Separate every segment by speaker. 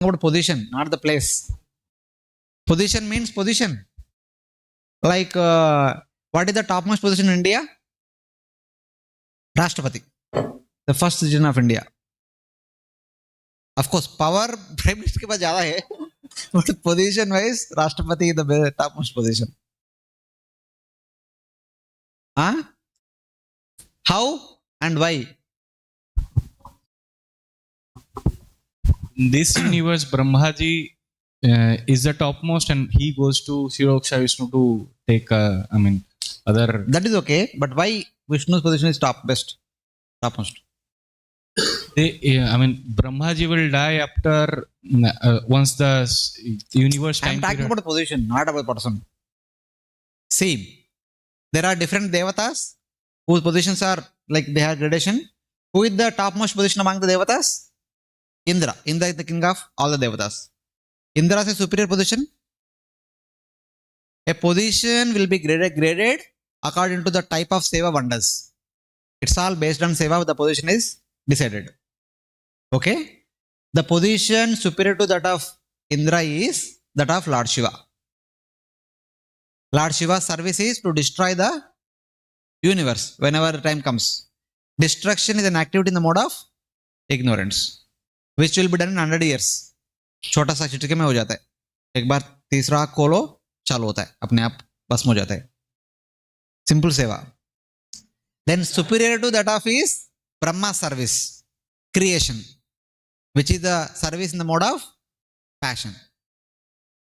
Speaker 1: about position, not the place. Position means position. Like, what is the topmost position in India? Rashtrapati, the first citizen of India. Of course, power prime minister के पास ज़्यादा है, but position wise, Rashtrapati is the topmost position. Huh? How and why?
Speaker 2: In this universe, Brahmaji is the topmost, and he goes to Shiroksha Vishnu to take, other.
Speaker 1: That is okay, but why Vishnu's position is topmost?
Speaker 2: Brahmaji will die after once the universe time
Speaker 1: I am talking
Speaker 2: period.
Speaker 1: about the position, not about person. See, there are different devatas whose positions are like they have gradation. Who is the topmost position among the devatas? Indra. Indra is the king of all the devatas. Indra is a superior position. A position will be graded according to the type of seva one does. It's all based on seva. The position is decided. Okay. The position superior to that of Indra is that of Lord Shiva. Lord Shiva's service is to destroy the universe whenever the time comes. Destruction is an activity in the mode of ignorance, which will be done in 100 years. छोटा सा चिटके में हो जाता है. एक बार तीसरा खोलो चालू होता है, अपने आप भस्म हो जाता है. Simple seva. Then superior to that of is Brahma service, creation, which is the service in the mode of passion,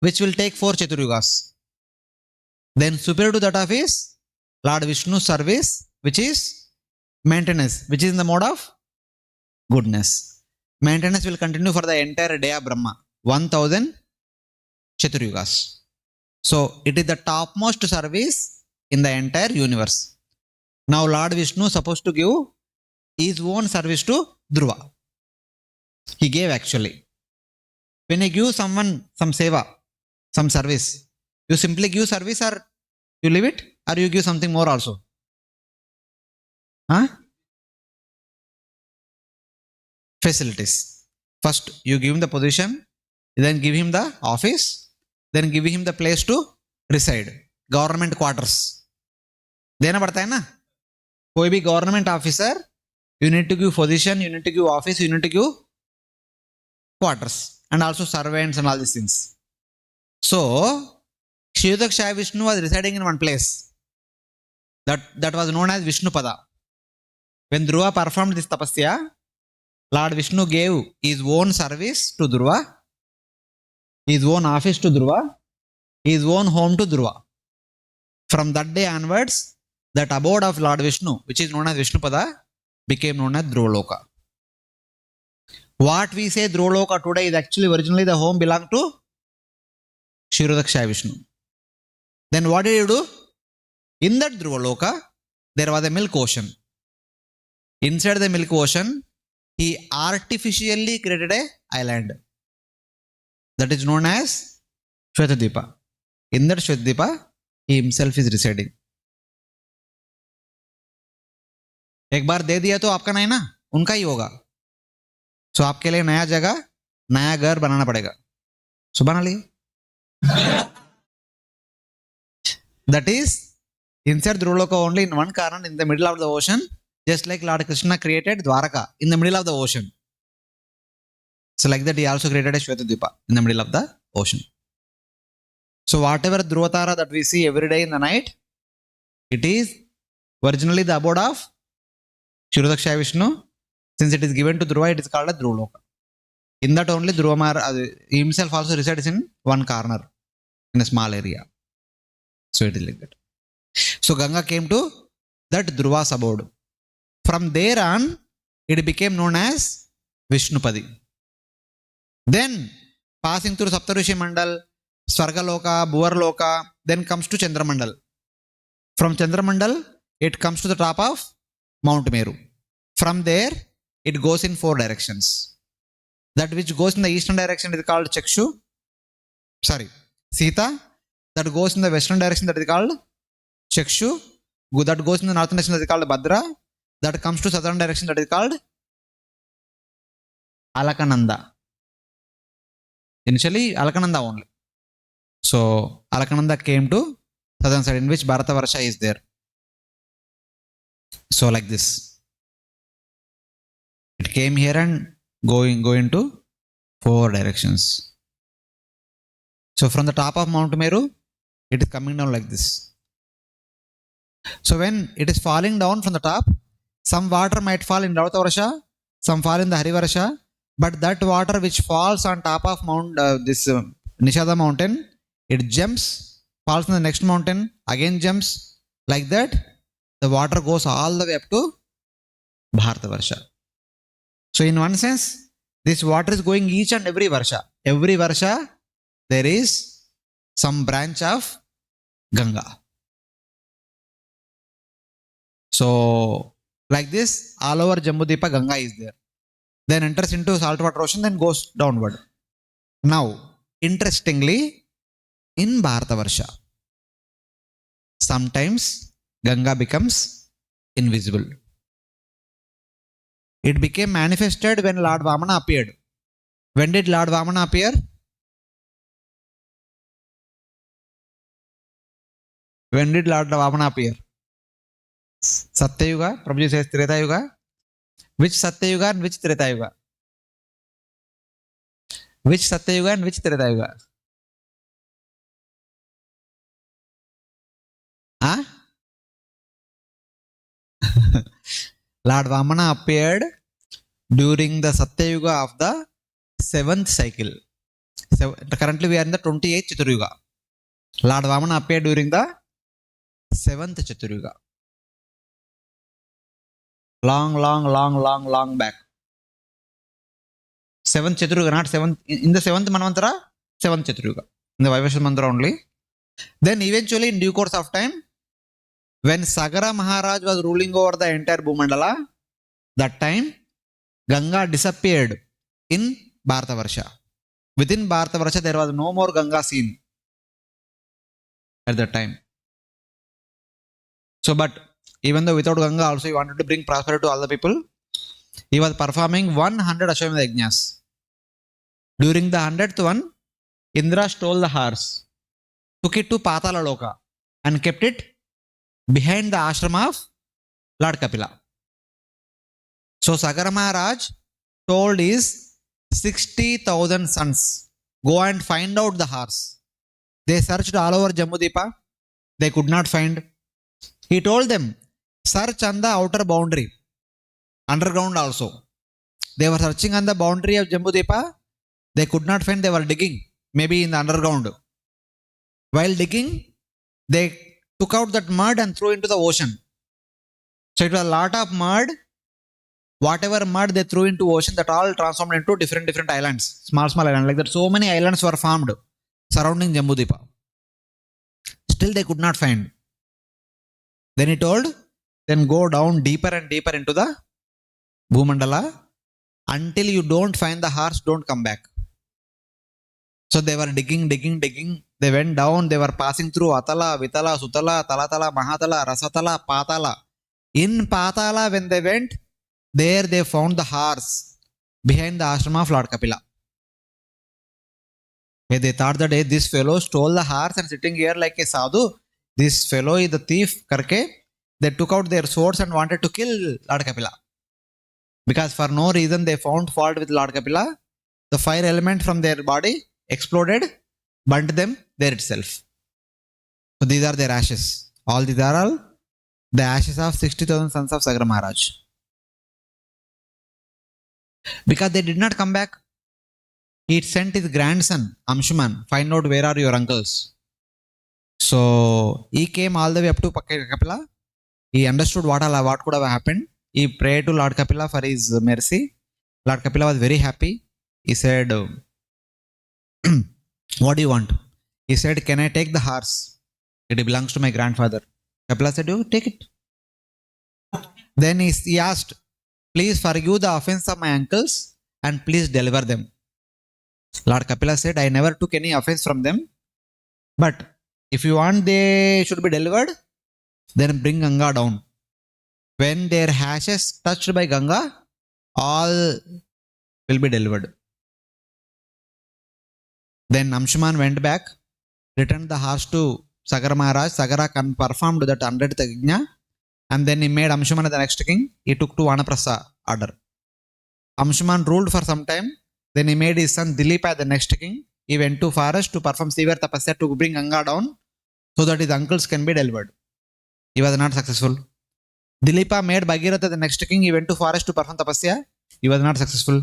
Speaker 1: which will take 4 Chaturyugas. Then superior to that of is Lord Vishnu service, which is maintenance, which is in the mode of goodness. Maintenance will continue for the entire day of Brahma, 1000 Chaturyugas. So it is the topmost service in the entire universe. Now Lord Vishnu is supposed to give his own service to Dhruva. He gave actually. When you give someone some seva, some service, you simply give service or you leave it, or you give something more also? Huh? Facilities. First, you give him the position, then give him the office, then give him the place to reside. Government quarters. देना पड़ता है ना? कोई भी government officer, you need to give position, you need to give office, you need to give quarters, and also servants and all these things. So, Shirodaksha Vishnu was residing in one place. That was known as Vishnupada. When Dhruva performed this tapasya, Lord Vishnu gave his own service to Dhruva, his own office to Dhruva, his own home to Dhruva. From that day onwards, that abode of Lord Vishnu, which is known as Vishnupada, became known as Dhruvaloka. What we say Dhruvaloka today is actually originally the home belonged to Shirodaksha Vishnu. Then what did he do? In that Dhruvaloka, there was a milk ocean. Inside the milk ocean, he artificially created an island that is known as Shvetadvipa. In that Shvetadvipa, he himself is residing. एक बार दे दिया तो आपका नहीं ना, उनका ही होगा. सो आपके लिए नया जगह, नया घर बनाना पड़ेगा. सो बना लिए. That is inside Dhruvaloka only in one corner in the middle of the ocean, just like Lord Krishna created Dwaraka in the middle of the ocean. So like that he also created a Shvetadvipa in the middle of the ocean. So whatever Dhruvatara that we see every day in the night, it is originally the abode of Shirodaksha Vishnu. Since it is given to Dhruva, it is called a Dhruvaloka. In that only Dhruva himself also resides in one corner in a small area. So it is like that. So Ganga came to that Dhruva's abode. From there on, it became known as Vishnupadi. Then, passing through Saptarishi Mandal, Swargaloka, Bhuvarloka, then comes to Chandramandal. From Chandramandal, it comes to the top of Mount Meru. From there, it goes in 4 directions. That which goes in the eastern direction is called Sita. That goes in the western direction, that is called Chakshu. That goes in the northern direction, that is called Bhadra. That comes to southern direction, that is called Alakananda. Initially, Alkananda only. So, Alkananda came to southern side in which Bharatavarsha is there. So, like this. It came here and going to 4 directions. So, from the top of Mount Meru, it is coming down like this. So, when it is falling down from the top, some water might fall in Bharatavarsha, some fall in the Harivarsha, but that water which falls on top of Nishada mountain, it jumps, falls in the next mountain, again jumps. Like that, the water goes all the way up to Bharatavarsha. So in one sense, this water is going each and every Varsha. Every Varsha, there is some branch of Ganga. So like this, all over Jambudipa, Ganga is there. Then enters into saltwater ocean, then goes downward. Now, interestingly, in Bharatavarsha, sometimes Ganga becomes invisible. It became manifested when Lord Vamana appeared. When did Lord Vamana appear? When did Lord Vamana appear? Satyayuga. Prabhuji says Treta Yuga. Which Satyayuga and which Treta Yuga? Which Satyayuga and which Treta Yuga? Huh? Lord Vamana appeared during the Satyayuga of the 7th cycle. So, currently we are in the 28th Chaturyuga. Lord Vamana appeared during the 7th Chaturyuga. Long back. 7th Chaturyuga, not 7th. In the 7th Manvantara, 7th Chaturyuga. In the Vaivashya Mantra only. Then eventually in due course of time, when Sagara Maharaj was ruling over the entire Bhumandala, that time Ganga disappeared in Bharatavarsha. Within Bharatavarsha, there was no more Ganga seen at that time. So, but even though without Ganga also he wanted to bring prosperity to all the people, he was performing 100 Ashwamedha Yajnas. During the 100th one, Indra stole the horse, took it to Patala Loka and kept it behind the ashram of Lord Kapila. So Sagara Maharaj told his 60,000 sons, go and find out the horse. They searched all over Jambudipa. They could not find. He told them, search on the outer boundary, underground also. They were searching on the boundary of Jambudipa. They could not find. They were digging, maybe in the underground. While digging, they took out that mud and threw into the ocean. So it was a lot of mud. Whatever mud they threw into ocean, that all transformed into different islands, small islands. Like that, so many islands were formed surrounding Jambudipa. Still they could not find. Then he told, then go down deeper and deeper into the Bhumandala until you don't find the horse, don't come back. So they were digging. They went down, they were passing through Atala, Vitala, Sutala, Talatala, Mahatala, Rasatala, Patala. In Patala, when they went, there they found the horse behind the ashram of Lord Kapila. They thought that hey, this fellow stole the horse and sitting here like a sadhu. This fellow is the thief, karke. They took out their swords and wanted to kill Lord Kapila. Because for no reason they found fault with Lord Kapila. The fire element from their body exploded, burnt them there itself. So these are their ashes. All these are all the ashes of 60,000 sons of Sagara Maharaj. Because they did not come back, he sent his grandson, Amshuman, find out where are your uncles. So he came all the way up to Kapila. He understood what could have happened. He prayed to Lord Kapila for his mercy. Lord Kapila was very happy. He said, what do you want? He said, can I take the horse? It belongs to my grandfather. Kapila said, you take it. Then he asked, please forgive the offense of my uncles and please deliver them. Lord Kapila said, I never took any offense from them. But if you want they should be delivered, then bring Ganga down. When their ashes touched by Ganga, all will be delivered. Then Amshuman went back, returned the horse to Sagara Maharaj. Sagara performed that 100th yajna, and then he made Amshuman the next king. He took to Vanaprastha order. Amshuman ruled for some time. Then he made his son Dilipa the next king. He went to forest to perform severe tapasya to bring Ganga down so that his uncles can be delivered. He was not successful. Dilipa made Bhagirath the next king. He went to forest to perform tapasya. He was not successful.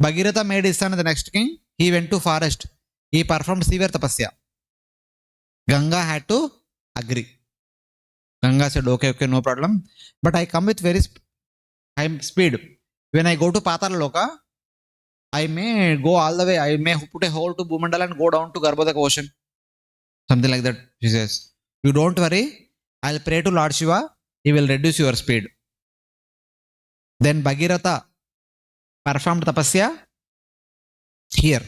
Speaker 1: Bhagirath made his son the next king. He went to forest. He performed severe tapasya. Ganga had to agree. Ganga said, okay, no problem. But I come with very high speed. When I go to Patala Loka, I may go all the way. I may put a hole to Bhumandala and go down to Garbhodaka ocean. Something like that, she says. You don't worry. I'll pray to Lord Shiva. He will reduce your speed. Then Bhagiratha performed tapasya here.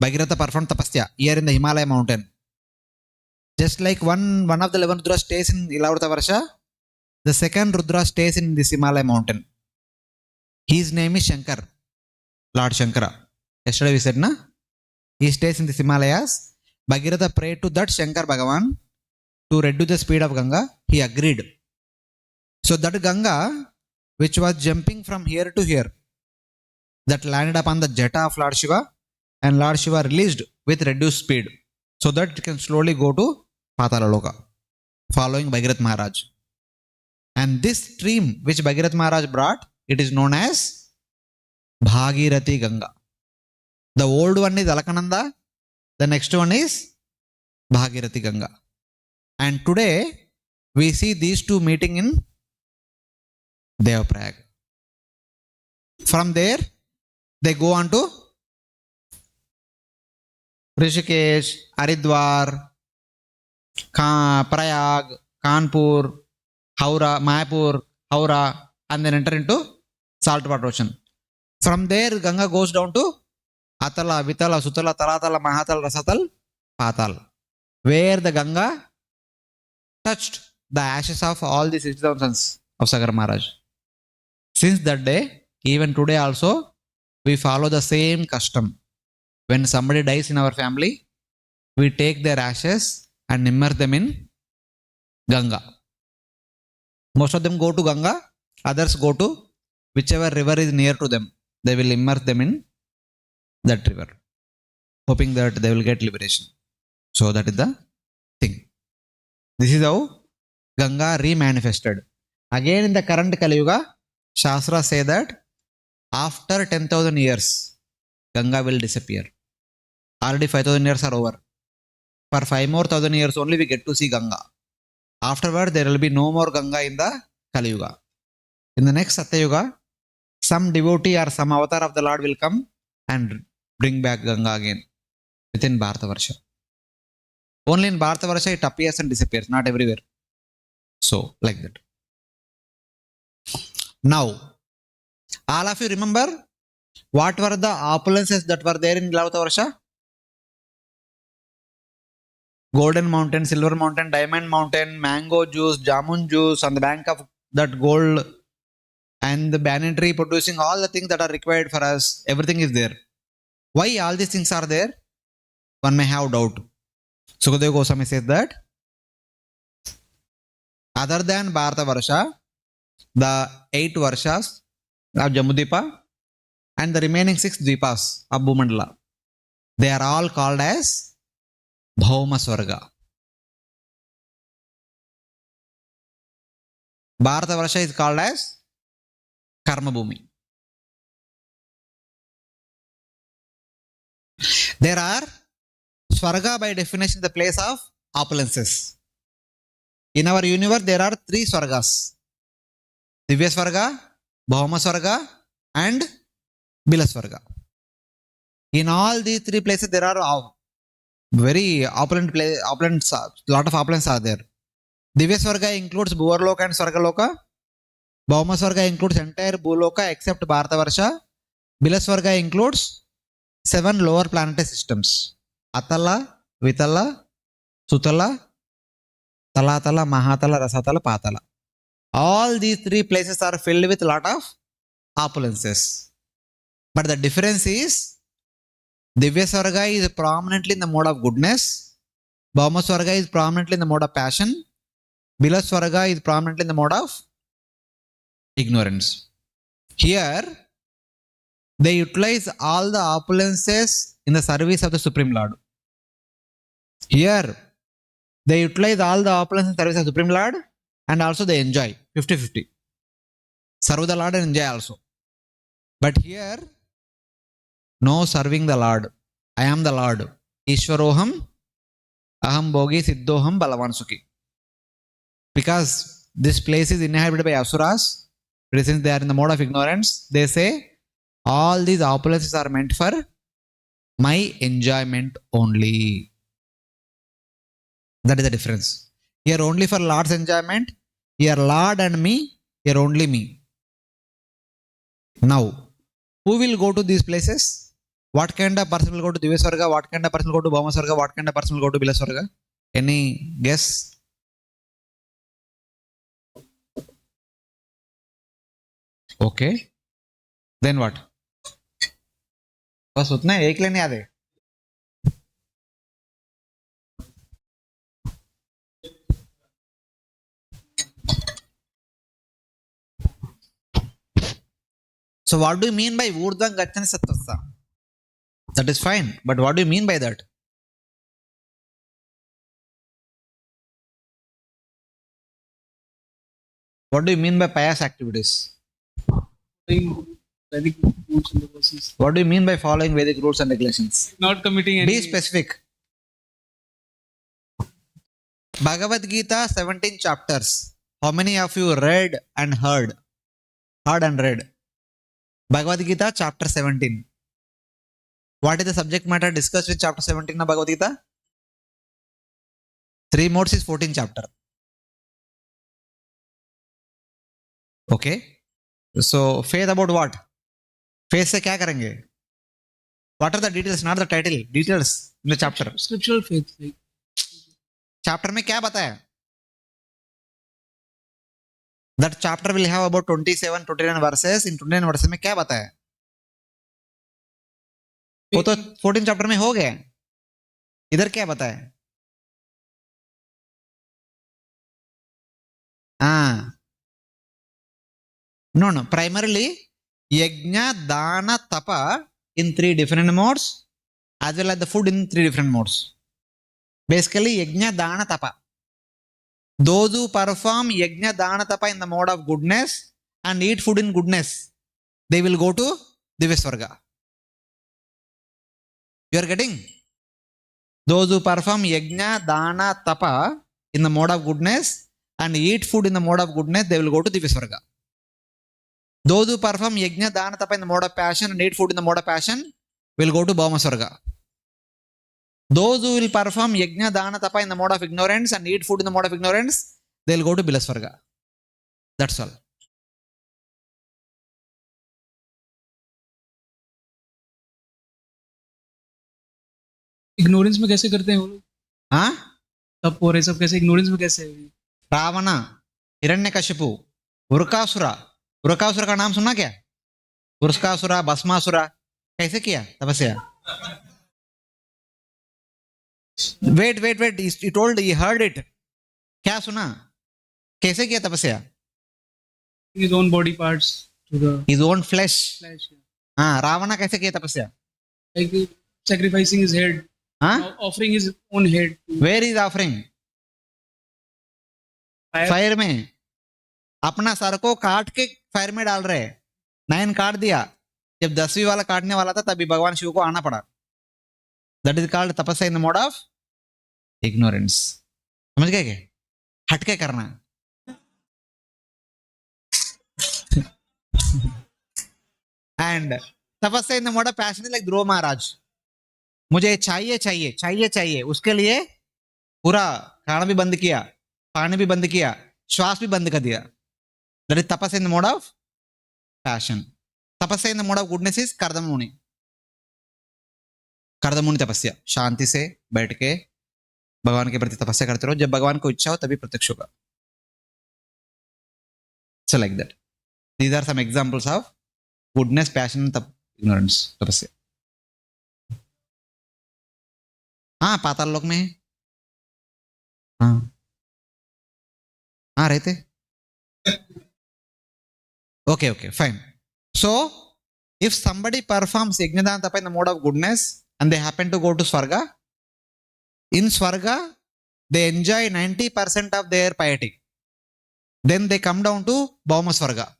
Speaker 1: Bhagiratha performed tapasya here in the Himalaya mountain. Just like one of the 11 Rudras stays in Ilavrata Varsha, the second Rudra stays in this Himalaya mountain. His name is Shankar, Lord Shankara. Yesterday we said, na? He stays in the Himalayas. Bhagiratha prayed to that Shankar Bhagavan to reduce the speed of Ganga. He agreed. So that Ganga, which was jumping from here to here, that landed upon the jeta of Lord Shiva, and Lord Shiva released with reduced speed so that it can slowly go to Patala Loka, following Bhagirath Maharaj. And this stream which Bhagirath Maharaj brought, it is known as Bhagirathi Ganga. The old one is Alakananda, the next one is Bhagirathi Ganga. And today we see these two meeting in Devaprayag. From there, they go on to Rishikesh, Haridwar, Prayag, Kanpur, Howrah, Mayapur, Howrah, and then enter into saltwater ocean. From there, Ganga goes down to Atala, Vitala, Sutala, Talatala, Mahatal, Rasatal, Patal, where the Ganga touched the ashes of all the 60,000 sons of Sagara Maharaj. Since that day, even today also, we follow the same custom. When somebody dies in our family, we take their ashes and immerse them in Ganga. Most of them go to Ganga, others go to whichever river is near to them. They will immerse them in that river, hoping that they will get liberation. So that is the thing. This is how Ganga remanifested. Again in the current Kali Yuga, Shastras say that after 10,000 years, Ganga will disappear. Already 5,000 years are over. For 5 more thousand years only we get to see Ganga. Afterward, there will be no more Ganga in the Kali Yuga. In the next Satya Yuga, some devotee or some avatar of the Lord will come and bring back Ganga again within Bharatavarsha. Only in Bharatavarsha it appears and disappears, not everywhere. So, like that. Now, all of you remember what were the opulences that were there in Bharatavarsha? Golden mountain, silver mountain, diamond mountain, mango juice, jamun juice on the bank of that gold, and the banyan tree producing all the things that are required for us. Everything is there. Why all these things are there? One may have doubt. Sukadeva Goswami says that other than Bharatavarsha, the 8 Varshas of Jambudipa and the remaining 6 Dvipas of Bhumandala, they are all called as Bhauma Swarga. Bharatavarsha is called as Karma Bhumi. There are Swarga by definition the place of opulences. In our universe there are 3 Swargas: Divya Swarga, Bhauma Swarga and Bila Swarga. In all these 3 places there are very opulent lot of opulence are there. Divya Swarga includes Bhuvarloka and Swargaloka. Bhauma Swarga includes entire Bhuloka except Bharatavarsha. Bila Swarga includes 7 lower planetary systems: Atala, Vitala, Sutala, Talatala, Mahatala, Rasatala, Patala. All these 3 places are filled with a lot of opulences. But the difference is Divya Swarga is prominently in the mode of goodness. Bhauma Swarga is prominently in the mode of passion. Bila Swarga is prominently in the mode of ignorance. Here, they utilize all the opulences in the service of the Supreme Lord. Here, they utilize all the opulences in the service of the Supreme Lord and also they enjoy 50-50. Serve the Lord and enjoy also. But here, no serving the Lord. I am the Lord. Ishwaroham, aham bogi siddhoham balavan sukhi. Because this place is inhabited by asuras, since they are in the mode of ignorance, they say all these opulences are meant for my enjoyment only. That is the difference. Here only for Lord's enjoyment. Here Lord and me. Here only me. Now, who will go to these places? What kind of person will go to Divya Swarga? What kind of person will go to Bhauma Swarga? What kind of person will go to Bila Swarga? Any guess? Okay. Then what? बस उतना है, एक लेने याद है. So what do you mean by urdhvam gacchani sattva? That is fine, but what do you mean by that? What do you mean by pious activities?
Speaker 2: Vedic rules and regulations.
Speaker 1: What do you mean by following Vedic rules and regulations?
Speaker 2: Not committing any.
Speaker 1: Be specific. Bhagavad Gita, 17 chapters. How many of you read and heard? Heard and read. Bhagavad Gita, chapter 17. What is the subject matter discussed with chapter 17 of Bhagavad Gita? 3 modes is 14 chapter. Okay. So faith about what? Faith से क्या करेंगे? What are the details? Not the title. Details in the chapter.
Speaker 2: Scriptural faith. Like.
Speaker 1: Chapter में क्या बताया? That chapter will have about 29 verses. In 29 verses में क्या बताया? वो तो 14 chapter में हो गया. इधर क्या बताया? No. Primarily, yajna, dana, tapa in 3 different modes, as well as the food in 3 different modes. Basically, yajna, dana, tapa. Those who perform yajna, dana, tapa in the mode of goodness and eat food in goodness, they will go to Divya Swarga. You are getting? Those who perform yajna, dana, tapa in the mode of goodness and eat food in the mode of goodness, they will go to Divya Swarga. Those who perform yajna, dana, tapa in the mode of passion and eat food in the mode of passion will go to Bhauma Swarga. Those who will perform yajna, dana, tapa in the mode of ignorance and eat food in the mode of ignorance, they will go to Bila Swarga. That's all.
Speaker 2: Ignorance में कैसे करते हैं वो लोग?
Speaker 1: हाँ?
Speaker 2: तब और ये सब कैसे ignorance में कैसे?
Speaker 1: रावणा, हिरण्यकशिपु, उरकासुरा. उरकासुर का नाम सुना क्या? उरकासुरा, भस्मासुरा. कैसे किया तपस्या? Wait. He told, he heard it. क्या सुना? कैसे किया तपस्या?
Speaker 2: His own body parts to the
Speaker 1: his own flesh. हाँ, रावणा कैसे किया तपस्या?
Speaker 2: Like sacrificing his head.
Speaker 1: हाँ?
Speaker 2: Offering his own head.
Speaker 1: Where is offering? Fire में. अपना सर को काट के फायर में डाल रहे. 9 काट दिया. जब 10वीं वाला काटने वाला था तभी भगवान शिव को आना पड़ा. That is called तपस्या in the mode of ignorance. समझ गए क्या? हटके करना. And तपस्या in the mode of passion is like ध्रुव महाराज. मुझे चाहिए. उसके लिए पूरा खाना भी बंद किया, पानी भी बंद किया, श्वास भी बंद कर दिया. That is tapasya in the mode of passion. Tapasya in the mode of goodness is Kardamuni. Kardamuni tapasya. शांति से बैठ के भगवान के प्रति तपस्या करते रहो. जब भगवान को इच्छा हो तभी प्रत्यक्ष होगा. So like that. These are some examples of goodness, passion, and ignorance. Tapasya. हाँ पाताल लोक में हाँ हाँ रहते okay fine. So if somebody performs yajna tapa in the mode of goodness and they happen to go to swarga, in swarga they enjoy 90% of their piety, then they come down to Bhauma swarga.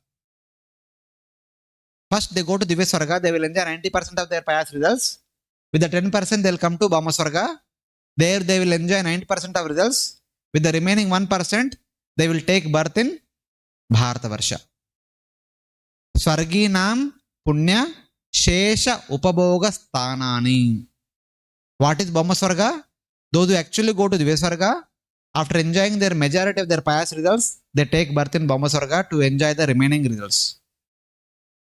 Speaker 1: First they go to Divya swarga, they will enjoy 90% of their pious results. With the 10% they'll come to Bhauma swarga. There they will enjoy 90% of results. With the remaining 1% they will take birth in Bharatavarsha. Swarginam punya shesha upabhoga sthanani. What is Bhauma swarga? Those who actually go to Divya swarga, after enjoying their majority of their pious results, they take birth in Bhauma swarga to enjoy the remaining results.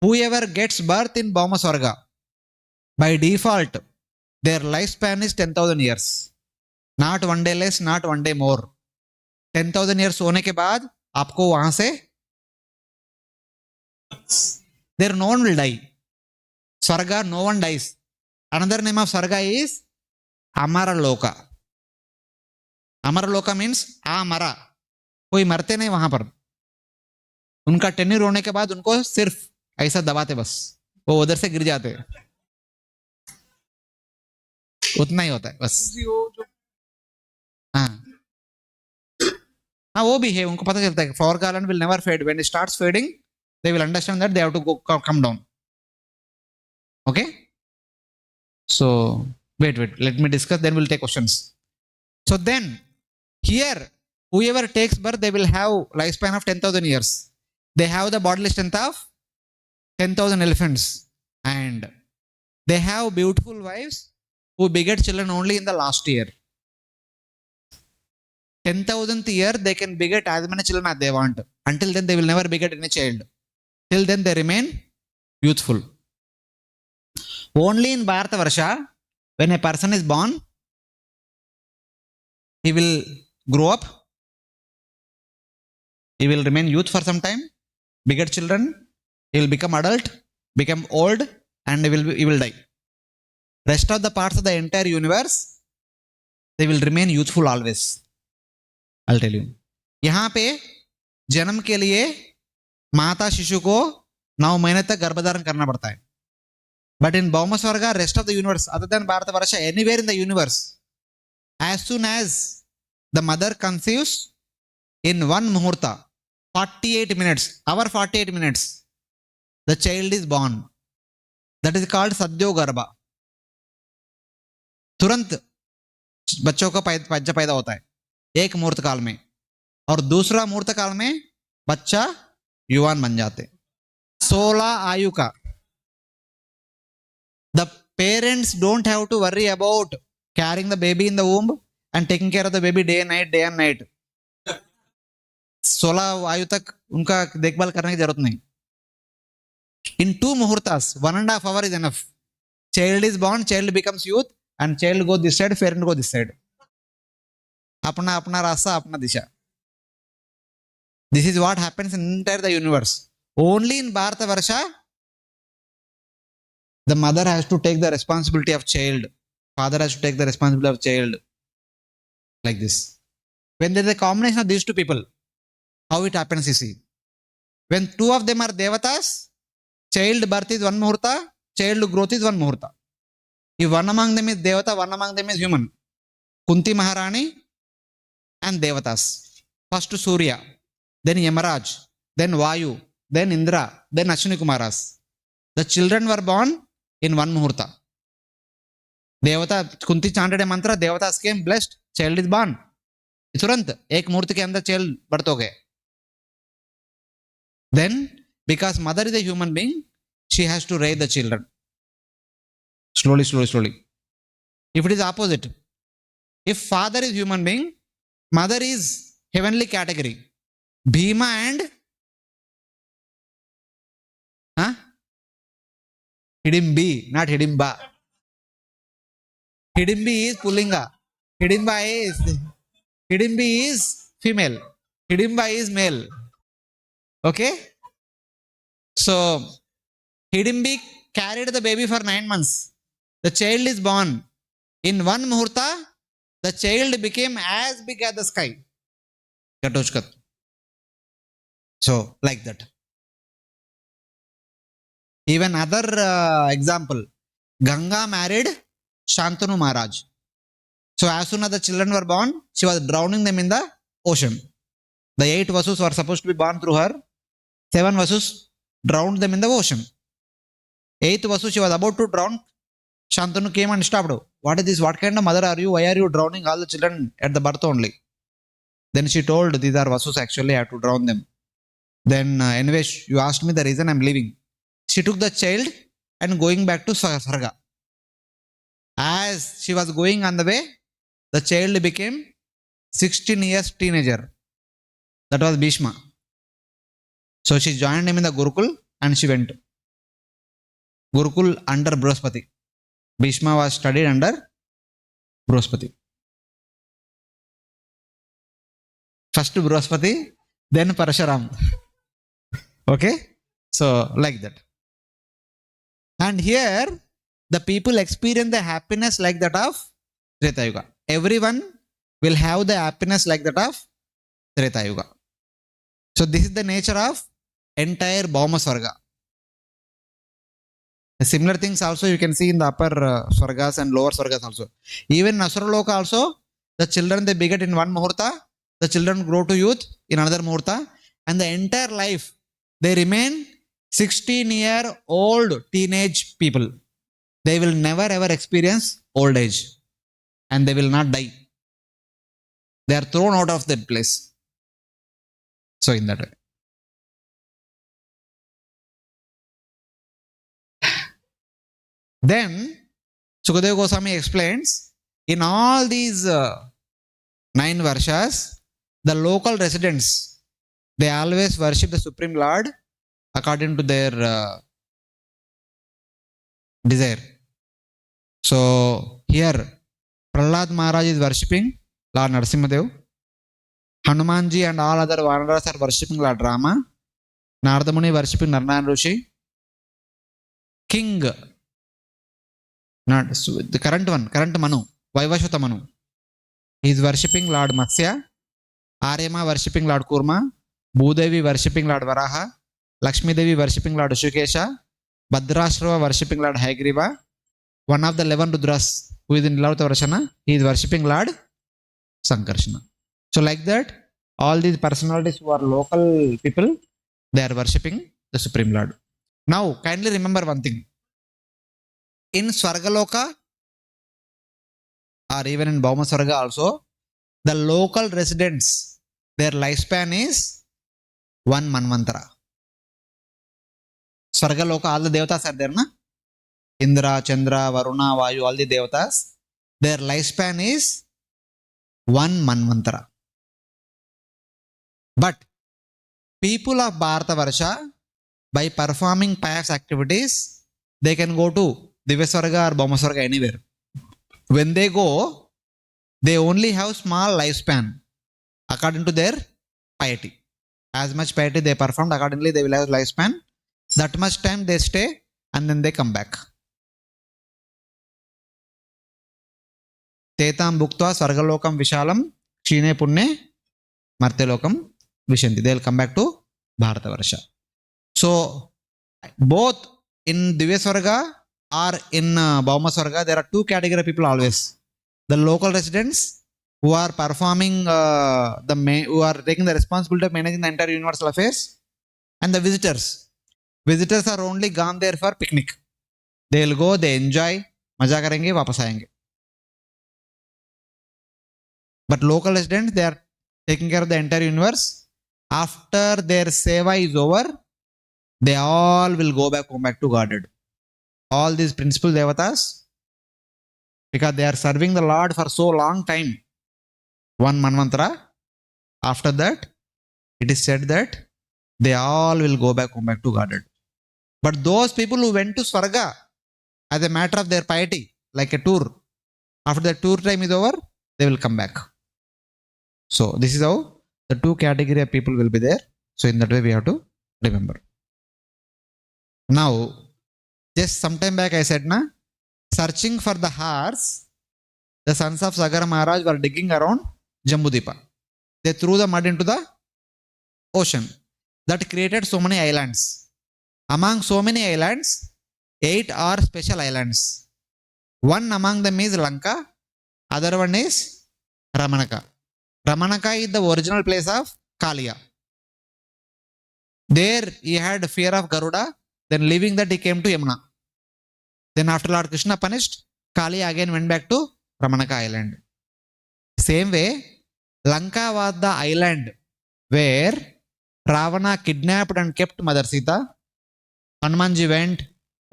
Speaker 1: Whoever gets birth in Bhauma swarga, by default their lifespan is 10,000 years. Not one day less, not one day more. 10,000 years होने के बाद आपको वहां से there no one will die. Swarga, no one dies. Another name of Swarga is Amara Loka. Amara Loka means Amara. कोई मरते नहीं वहां पर. उनका टेन्यूर होने के बाद उनको सिर्फ ऐसा दबाते बस, वो उधर से गिर जाते. उतना ही होता है बस. हाँ हाँ वो भी है, उनको पता चलता है flower garland will never fade. When it starts fading, they will understand that they have to go come down. Okay, so wait, let me discuss, then we'll take questions. So then here whoever takes birth, they will have lifespan of 10,000 years. They have the bodily strength of 10,000 elephants, and they have beautiful wives who beget children only in the last year. 10,000th year they can beget as many children as they want. Until then they will never beget any child. Till then they remain youthful. Only in Bharatavarsha, when a person is born, he will grow up, he will remain youth for some time, beget children, he will become adult, become old, and he will die. Rest of the parts of the entire universe, they will remain youthful always. I'll tell you. यहाँ पे जन्म के लिए माता शिशु को 9 महीने तक गर्भधारण करना पड़ता है. But in Bhauma swarga, rest of the universe, other than Bharatavarsha, anywhere in the universe, as soon as the mother conceives, in one muhurta, 48 minutes, our 48 minutes, the child is born. That is called Sadyo Garbha. तुरंत बच्चों का बच्चा पैदा होता है एक मुहूर्त काल में, और दूसरा मुहूर्त काल में बच्चा युवान बन जाते. 16 आयु का. The parents don't have to worry about carrying the baby in the womb and taking care of the baby day and night. 16 आयु तक उनका देखभाल करने की जरूरत नहीं. In 2 muhurtas, 1.5 hours is enough. Child is born, child becomes youth, and child go this side, parent go this side. अपना अपना रास्ता, अपना दिशा. This is what happens in entire the universe. Only in Bharatavarsha, the mother has to take the responsibility of child. Father has to take the responsibility of child. Like this. When there is a combination of these two people, how it happens, you see. When two of them are devatas, child birth is one muhurta, child growth is one muhurta. If one among them is devata, one among them is human. Kunti Maharani and devatas. First Surya, then Yamaraj, then Vayu, then Indra, then Ashwini Kumaras. The children were born in one muhurta. Devata, Kunti chanted a mantra, devatas came, blessed, child is born. तुरंत एक मुहूर्त के अंदर child birth हो गए. Then, because mother is a human being, she has to raise the children. Slowly. If it is opposite, if father is human being, mother is heavenly category. Bhima and Hidimbi, not Hidimba. Hidimbi is Pullinga. Hidimbi is female. Hidimba is male. Okay? So, Hidimbi carried the baby for 9 months. The child is born. In one muhurta, the child became as big as the sky. Gatochkat. So, like that. Even other example, Ganga married Shantanu Maharaj. So, as soon as the children were born, she was drowning them in the ocean. The 8 Vasus were supposed to be born through her. 7 Vasus drowned them in the ocean. 8th Vasu, she was about to drown. Shantanu came and stopped. What is this? What kind of mother are you? Why are you drowning all the children at the birth only? Then she told, these are Vasus, actually, I have to drown them. Then, anyway, you asked me the reason I'm leaving. She took the child and going back to Sarga. As she was going on the way, the child became 16 years teenager. That was Bhishma. So she joined him in the Gurukul and she went. Gurukul under Brihaspati. Bhishma was studied under Brihaspati. First Brihaspati, then Parashuram. Okay? So, like that. And here, the people experience the happiness like that of Treta Yuga. Everyone will have the happiness like that of Treta Yuga. So, this is the nature of entire Bhauma Swarga. Similar things also you can see in the upper Swargas and lower Swargas also. Even in Asura Loka also, the children they beget in one Muhurta, the children grow to youth in another Muhurta, and the entire life they remain 16-year-old teenage people. They will never ever experience old age and they will not die. They are thrown out of that place. So, in that way. Then, Sukadeva Goswami explains, in all these 9 Varshas, the local residents, they always worship the Supreme Lord according to their desire. So, here, Prahlad Maharaj is worshipping Lord Narasimhadev. Hanumanji and all other Vanaras are worshipping Lord Rama. Narada Muni worshipping Narayana Rishi. King, not the current one, current Manu, Vaivashvata Manu, he is worshipping Lord Matsya. Aryama worshipping Lord Kurma. Bhudevi worshipping Lord Varaha. Lakshmi Devi worshipping Lord Shukesha. Bhadrashrava worshipping Lord Haigriva. One of the 11 Rudras who is in Nilavata Varshana, he is worshipping Lord Sankarshana. So, like that, all these personalities who are local people, they are worshipping the Supreme Lord. Now, kindly remember one thing. In Swargaloka or even in Bhauma Swarga also, the local residents, their lifespan is 1 Manvantara. Swargaloka, all the devatas are there, na? Indra, Chandra, Varuna, Vayu, all the devatas, their lifespan is 1 Manvantara. But people of Bharata Varsha, by performing pious activities, they can go to Divyaswarga or Bhauma Swarga anywhere. When they go, they only have small lifespan according to their piety. As much piety they performed, accordingly they will have lifespan. That much time they stay and then they come back. Tetam bhuktva Swargalokam Vishalam Kshine Punne Martelokam Vishanti. They will come back to Bharata Varsha. So, both in Divyaswarga or in Bhauma Swarga, there are 2 categories of people always. The local residents who are performing, who are taking the responsibility of managing the entire universal affairs, and the visitors. Visitors are only gone there for picnic. They will go, they enjoy, maja karenge, wapas aayenge. But local residents, they are taking care of the entire universe. After their seva is over, they all will go back, come back to Godhead. All these principal devatas, because they are serving the Lord for so long time, 1 Manvantara. After that, it is said that they all will go back, come back to Godhead. But those people who went to Swarga as a matter of their piety, like a tour, after the tour time is over, they will come back. So, this is how the 2 categories of people will be there. So, in that way, we have to remember. Now, just some time back I said, searching for the horse the sons of Sagar Maharaj were digging around Jambudipa. They threw the mud into the ocean. That created so many islands. Among so many islands, 8 are special islands. One among them is Lanka, other one is Ramanaka. Ramanaka is the original place of Kaliya. There he had fear of Garuda, then leaving that he came to Yamuna. Then after Lord Krishna punished, Kaliya again went back to Ramanaka island. Same way, Lanka was the island where Ravana kidnapped and kept Mother Sita. Hanumanji went,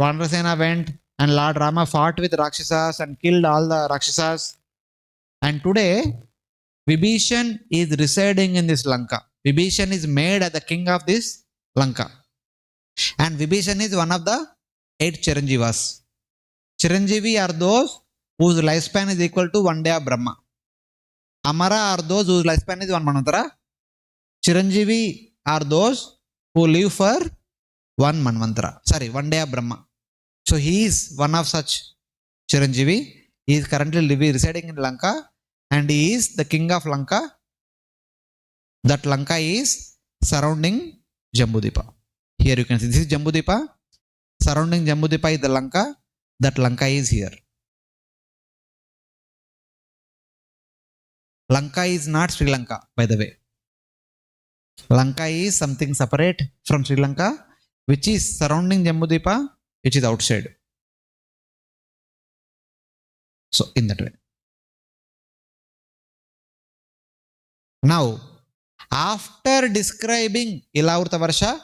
Speaker 1: Vanarasena went, and Lord Rama fought with Rakshasas and killed all the Rakshasas. And today, Vibhishan is residing in this Lanka. Vibhishan is made as the king of this Lanka. And Vibhishan is one of the 8 Chiranjivas. Chiranjeevi are those whose lifespan is equal to 1 day of Brahma. Amara are those whose lifespan is 1 Manvantara. Chiranjeevi are those who live for 1 Manvantara. 1 day of Brahma. So he is one of such Chiranjeevi. He is currently residing in Lanka and he is the king of Lanka. That Lanka is surrounding Jambudipa. Here you can see this is Jambudipa. Surrounding Jambudipa is the Lanka. That Lanka is here. Lanka is not Sri Lanka, by the way. Lanka is something separate from Sri Lanka, which is surrounding Jambudipa, which is outside. So, in that way. Now, after describing Ilavrita Varsha,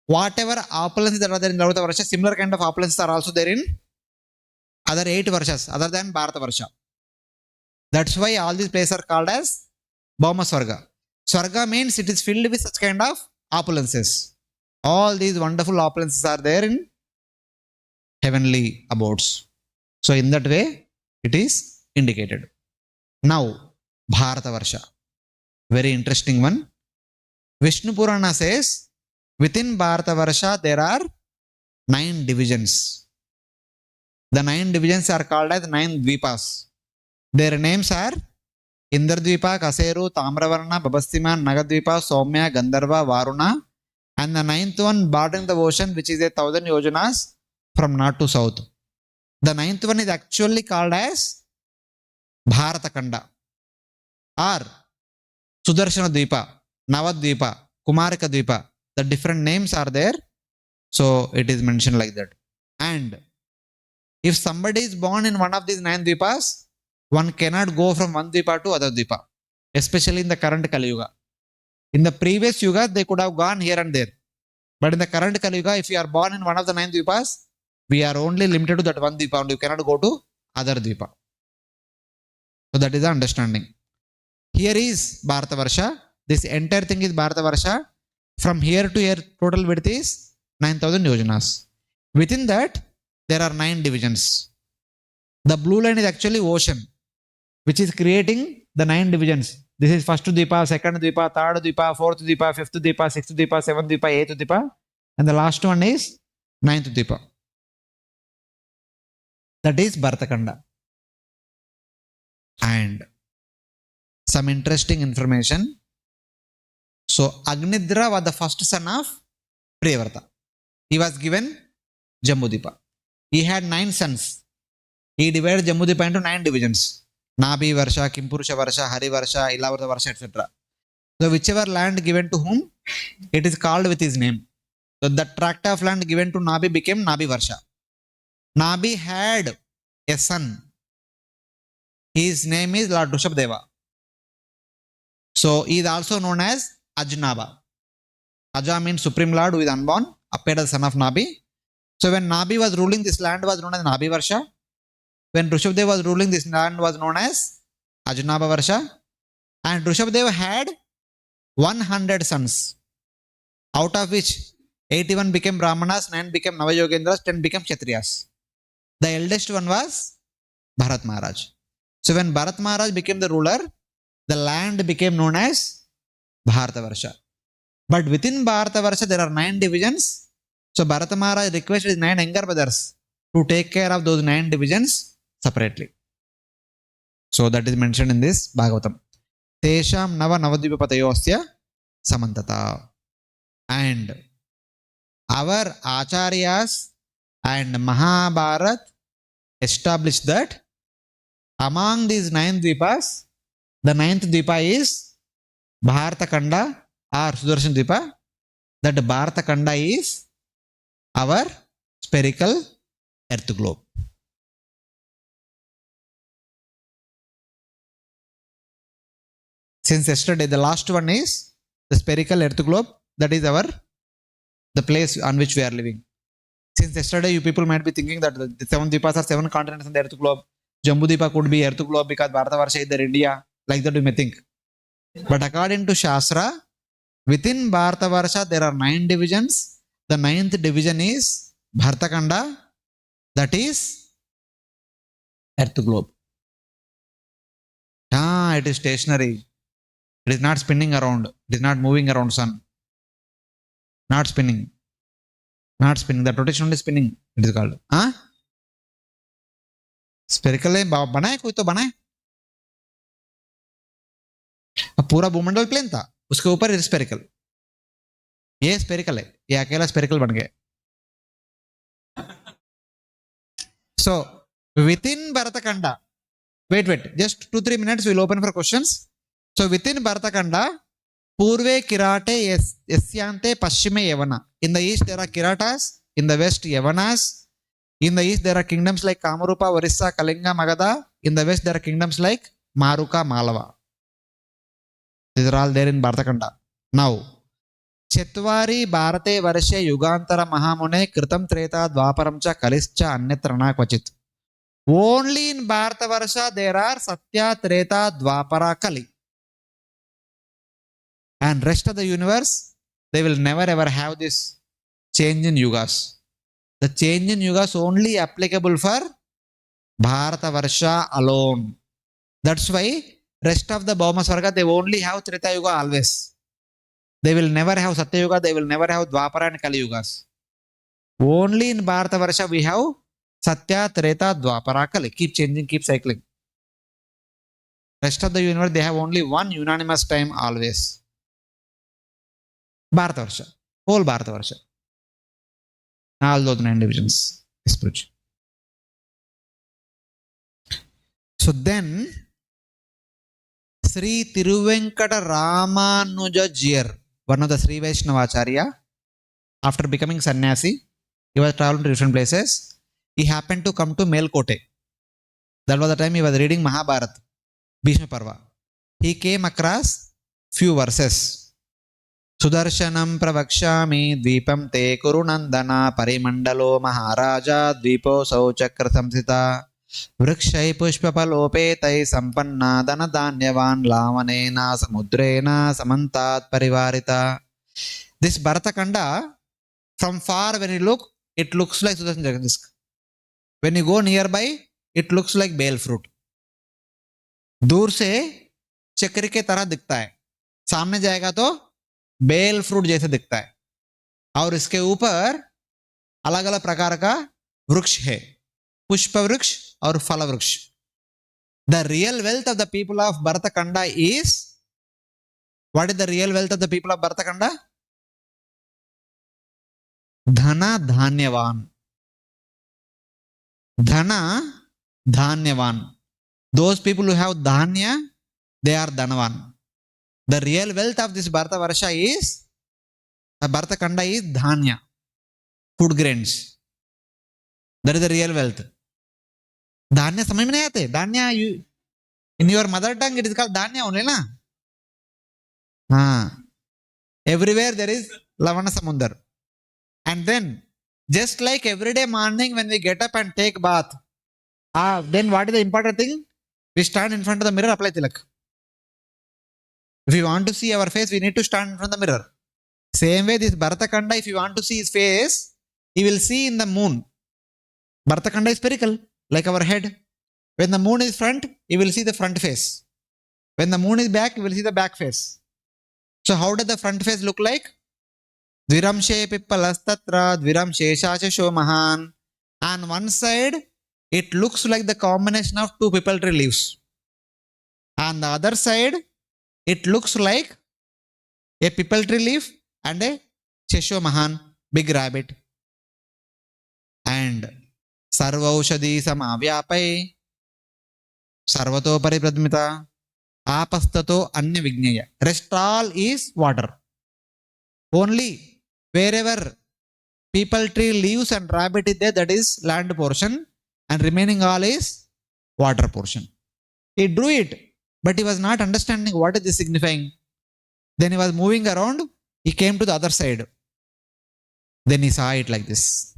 Speaker 1: whatever opulences that are there in Ilavrita Varsha, similar kind of opulences are also there in other 8 Varshas, other than Bharata Varsha. That's why all these places are called as Bhauma Swarga. Swarga means it is filled with such kind of opulences. All these wonderful opulences are there in heavenly abodes. So in that way, it is indicated. Now, Bharata Varsha. Very interesting one. Vishnu Purana says, within Bharata Varsha, there are 9 divisions. The 9 divisions are called as 9 Dvipas. Their names are Indradvipa, Kaseru, Tamravarna, Babastima, Nagadvipa, Soumya, Gandharva, Varuna, and the 9th one bordering the ocean, which is 1,000 yojanas from north to south. The 9th one is actually called as Bharata Kanda or Sudarshana Dvipa, Navadvipa, Kumarika Dvipa. The different names are there, so it is mentioned like that. And if somebody is born in one of these 9 Dvipas, one cannot go from one Dvipa to other Dvipa, especially in the current Kali Yuga. In the previous Yuga, they could have gone here and there. But in the current Kali Yuga, if you are born in one of the 9 Dvipas, we are only limited to that one Dvipa and you cannot go to other Dvipa. So that is the understanding. Here is Bharata Varsha. This entire thing is Bharata Varsha. From here to here, total width is 9,000 yojanas. Within that, there are 9 divisions. The blue line is actually ocean, which is creating the 9 divisions. This is first Dvipa, second Dvipa, third Dvipa, fourth Dvipa, fifth Dvipa, sixth Dvipa, seventh Dvipa, eighth Dvipa, and the last one is 9th Dvipa. That is Bharatakanda. And some interesting information. So Agnidra was the first son of Priyavrata. He was given Jambudipa. He had 9 sons. He divided Jambudipa into 9 divisions. Nabi Varsha, Kimpurusha Varsha, Hari Varsha, Ilavrita Varsha, etc. So whichever land given to whom, it is called with his name. So the tract of land given to Nabi became Nabi Varsha. Nabi had a son. His name is Lord Rishabhdeva. So he is also known as Ajnaba. Aja means Supreme Lord who is unborn, appeared as son of Nabi. So when Nabi was ruling, this land was known as Nabi Varsha. When Rishabhdeva was ruling, this land was known as Ajnaba Varsha. And Rishabhdeva had 100 sons, out of which 81 became Brahmanas, 9 became Navayogendras, 10 became Kshatriyas. The eldest one was Bharat Maharaj. So when Bharat Maharaj became the ruler, the land became known as Bharata Varsha. But within Bharata Varsha, there are 9 divisions. So Bharata Maharaj requested his 9 younger brothers to take care of those 9 divisions separately. So that is mentioned in this Bhagavatam. Tesham navadvipatayosya samantata. And our acharyas and Mahabharat established that among these 9 dvipas, the 9th dvipa is Bharata Kanda or Sudarshan Dvipa. That Bharata Kanda is our spherical earth globe. Since yesterday, the last one is the spherical earth globe. That is the place on which we are living. Since yesterday, you people might be thinking that the 7 dvipas are 7 continents in the earth globe. Jambu Dvipa could be earth globe because Bharatavarsha is there India. Like that you may think. But according to Shastra, within Bharatavarsha there are 9 divisions. The 9th division is Bharatakanda, that is earth globe. It is stationary. It is not spinning around. It is not moving around sun. Not spinning. Not spinning. The rotation only spinning. It is called. Spherical है बना है कोई तो बना है. अब पूरा भूमंडल प्लेन था, उसके ऊपर स्पेरिकल. ये स्पेरिकल है, ये अकेला स्पेरिकल बन गया. So within Bharatakanda, wait, just 2-3 minutes we'll open for questions. So within Bharatakanda, Purve Kirate Yasyante Paschime Yavana. In the east there are Kiratas, in the west Yavanas. In the east there are kingdoms like Kamarupa, Orissa, Kalinga, Magadha. In the west there are kingdoms like Maruka, Malava. These are all there in Bharatakanda. Now, Chetvari Bharate Varshe Yugantara Mahamune Kritam Treta Dvaparamcha Kalischa Annetrana Kvachit. Only in Bharatavarsha there are Satya, Treta, Dvapara, Kali. And rest of the universe, they will never ever have this change in yugas. The change in yugas only applicable for Bharatavarsha alone. That's why rest of the Bhauma Swarga, they only have Treta Yuga always. They will never have Satya Yuga, they will never have Dvapara and Kali Yugas. Only in Bharatavarsha we have Satya, Treta, Dvapara, Kali. Keep changing, keep cycling. Rest of the universe, they have only one unanimous time always. Bharatavarsha. Whole Bharatavarsha. All those 9 divisions. Spiritual. So then, Sri Tiruvenkata Ramanuja Jiyar, one of the Sri Vaishnavacharya, after becoming sannyasi, he was traveling to different places. He happened to come to Melkote. That was the time he was reading Mahabharata, Bhishma Parva. He came across few verses. Sudarshanam pravakshami dvipam te kurunandana parimandalo maharaja dvipo sauchakra samsita vrikshai pushpapalopetai sampanna dhanadhanyavan lavanena samudrena samantat parivarita. This Bharatakanda, from far when you look, it looks like Sudarshan Jagadisk. When you go nearby, it looks like bale fruit. दूर से चक्र के तरह दिखता है, सामने जाएगा तो बेल फ्रूट जैसे दिखता है. और इसके ऊपर अलग अलग प्रकार का वृक्ष है, पुष्प वृक्ष और फल वृक्ष. The real wealth of the people of Bharatakanda is, what is the real wealth of the people of Bharatakanda? Dhana Dhanyavan. Dhana Dhanyavan. Those people who have Dhanya, they are Dhanavan. The real wealth of this Bharatavarsha is, Bharatakanda is Dhanya, food grains. That is the real wealth. Dhanya samajh mein nahi aate. Dhanya, in your mother tongue it is called Dhanya only, na? Everywhere there is Lavana Samundar. And then, just like everyday morning when we get up and take bath, then what is the important thing? We stand in front of the mirror, apply tilak. If we want to see our face, we need to stand in front of the mirror. Same way, this Bharatakanda, if you want to see his face, he will see in the moon. Bharatakanda is spherical, like our head. When the moon is front, he will see the front face. When the moon is back, he will see the back face. So how does the front face look like? Dviramshe pippalastatra dviramshe shashasho mahan. On one side, it looks like the combination of 2 pipal tree leaves. On the other side, it looks like a pipal tree leaf and a Cheshire Mahan, big rabbit. And Sarvaushadi Samavyapai Sarvato Paripradmita Apastato Anya Vigneya. Rest all is water. Only wherever people tree leaves and rabbit is there, that is land portion, and remaining all is water portion. He drew it, but he was not understanding what is this signifying. Then he was moving around, he came to the other side. Then he saw it like this.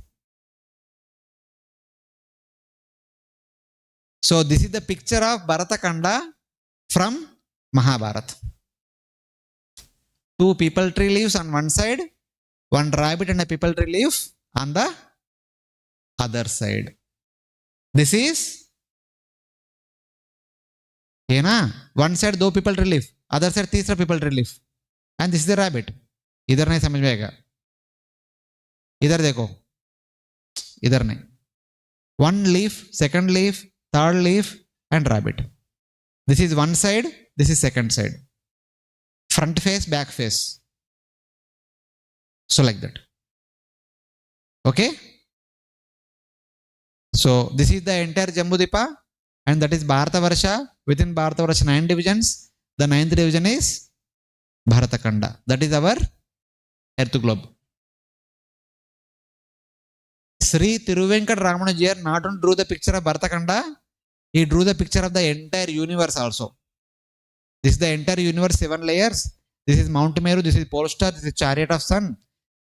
Speaker 1: So this is the picture of Bharatakanda from Mahabharata. Two people tree leaves on one side, one rabbit and a people tree leaf on the other side. This is one side दो people tree leaf, other side तीसरा people tree leaf, and this is the rabbit. इधर नहीं समझ में आएगा, इधर देखो, इधर नहीं. One leaf, second leaf, third leaf, and rabbit. This is one side, this is second side. Front face, back face. So like that. Okay? So this is the entire Jambudvipa, and that is Bharatavarsha. Within Bharatavarsha 9 divisions. The 9th division is Bharatakanda. That is our earth globe. Sri Tiruvenkad Ramanujar not only drew the picture of Bharatakanda, he drew the picture of the entire universe also. This is the entire universe, 7 layers. This is Mount Meru, this is Polestar, this is Chariot of Sun,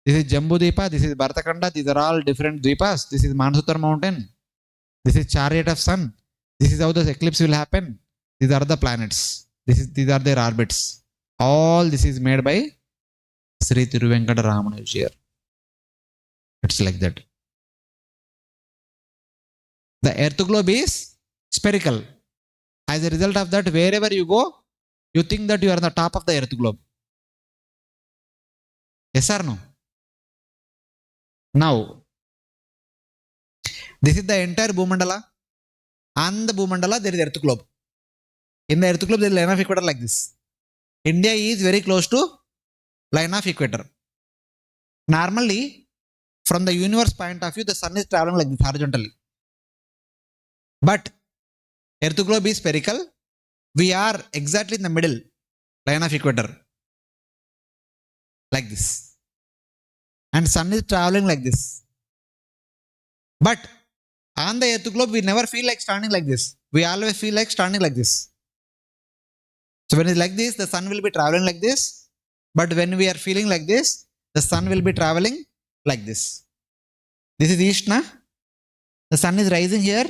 Speaker 1: this is Jambudvipa, this is Bharatakanda. These are all different Dvipas. This is Mansutar Mountain. This is Chariot of Sun. This is how the eclipse will happen. These are the planets. These are their orbits. All this is made by Sri Tiruvenkada Ramanujar. It's like that. The earth globe is spherical. As a result of that, wherever you go, you think that you are on the top of the earth globe. Yes or no? Now, this is the entire Bhumandala. On the Bhumandala, there is earth globe. In the earth globe, there is line of equator like this. India is very close to line of equator. Normally, from the universe point of view, the sun is traveling like this horizontally. But earth globe is spherical. We are exactly in the middle line of equator, like this, and sun is traveling like this. But on the earth globe, we never feel like standing like this. We always feel like standing like this. So when it's like this, the sun will be traveling like this. But when we are feeling like this, the sun will be traveling like this. This is east, na? The sun is rising here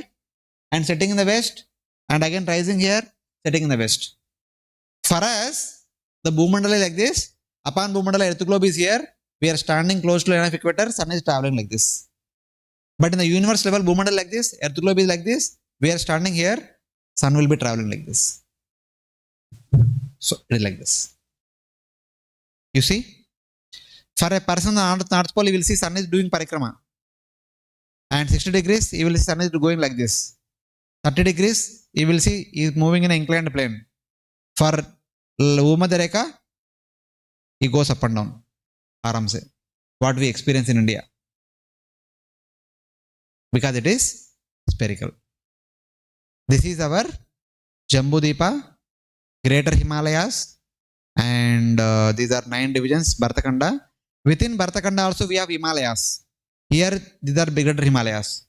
Speaker 1: and setting in the west, and again rising here, setting in the west. For us, the Bhumandala is like this. Upon Bhumandala, earth globe is here. We are standing close to line of equator. Sun is traveling like this. But in the universe level, Bhumandala like this. Earth globe is like this. We are standing here. Sun will be traveling like this. So it is like this. You see? For a person on the North Pole, you will see sun is doing parikrama. And 60 degrees, you will see sun is going like this. 30 degrees, you will see he is moving in an inclined plane. For Bhumadareka, he goes up and down. Aramse. What we experience in India. Because it is spherical. This is our Jambudvipa, Greater Himalayas, and these are 9 divisions, Bharatakanda. Within Bharatakanda also we have Himalayas. Here these are greater Himalayas.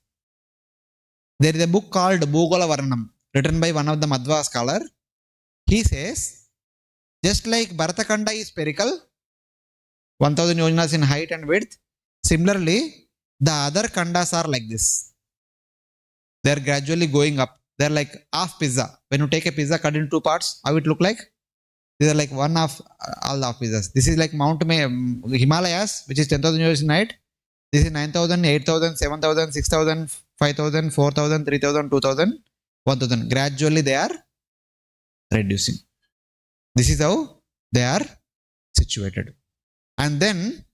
Speaker 1: There is a book called Bhugola Varnam, written by one of the Madhva scholar. He says, just like Bharatakanda is spherical, 1000 yojanas in height and width, similarly, the other kandas are like this. They are gradually going up. They are like half pizza. When you take a pizza cut into 2 parts, how it look like? These are like one of all the half pizzas. This is like Himalayas, which is 10,000 yojanas in height. This is 9,000, 8,000, 7,000, 6,000, 5,000, 4,000, 3,000, 2,000, 1,000. Gradually they are reducing. This is how they are situated. And then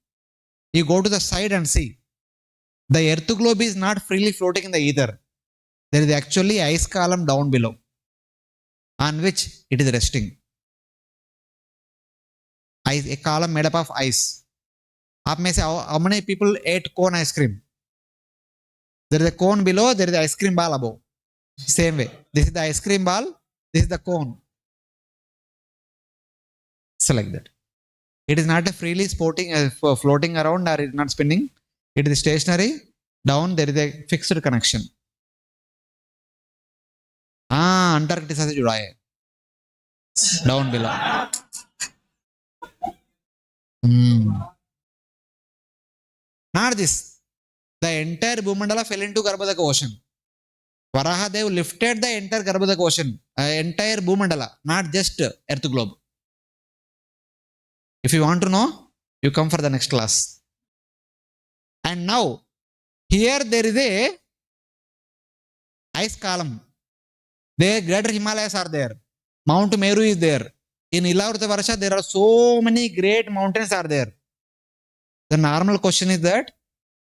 Speaker 1: you go to the side and see. The earth globe is not freely floating in the ether. There is actually ice column down below. on which it is resting. Ice, a column made up of ice. आप में से how many people ate cone ice cream? There is a cone below, there is the ice cream ball above. Same way. This is the ice cream ball, this is the cone. So like that. It is not a freely floating around, or it is not spinning. It is stationary. Down there is a fixed connection. Antarctica से जुड़ा है. Down below. Not this. The entire Bhumandala fell into Garbhodaka ocean. Varahadev lifted the entire Garbhodaka ocean, entire Bhumandala, not just Earth globe. If you want to know, you come for the next class. And now, here there is a ice column. The greater Himalayas are there. Mount Meru is there. In Ilavrita there are so many great mountains are there. The normal question is that,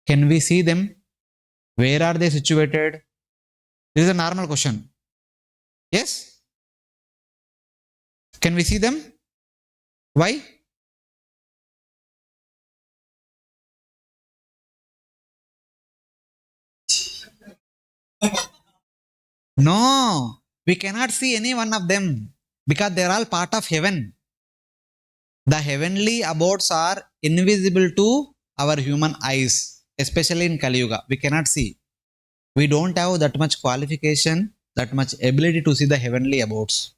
Speaker 1: can we see them? Where are they situated? This is a normal question. Yes? Can we see them? Why? No, we cannot see any one of them because they are all part of heaven. The heavenly abodes are invisible to our human eyes, especially in Kali Yuga. We cannot see. We don't have that much qualification, that much ability to see the heavenly abodes.